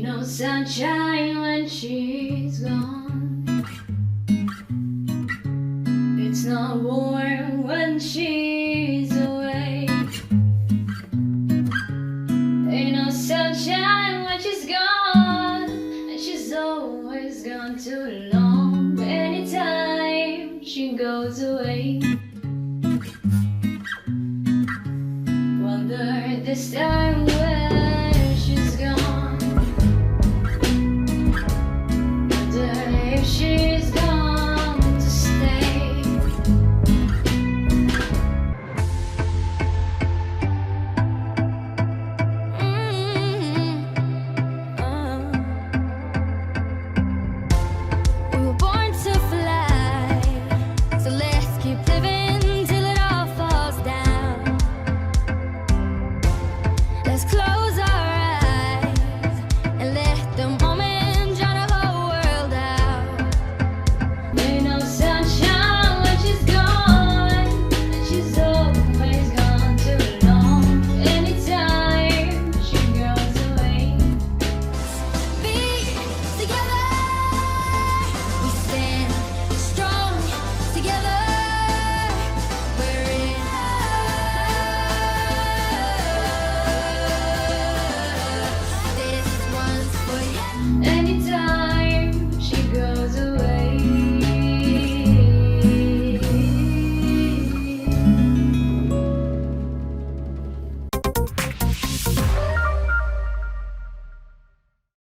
Ain't no sunshine when she's gone. It's not warm when she's away. Ain't no sunshine when she's gone, and she's always gone too long. Anytime she goes away, wonder this time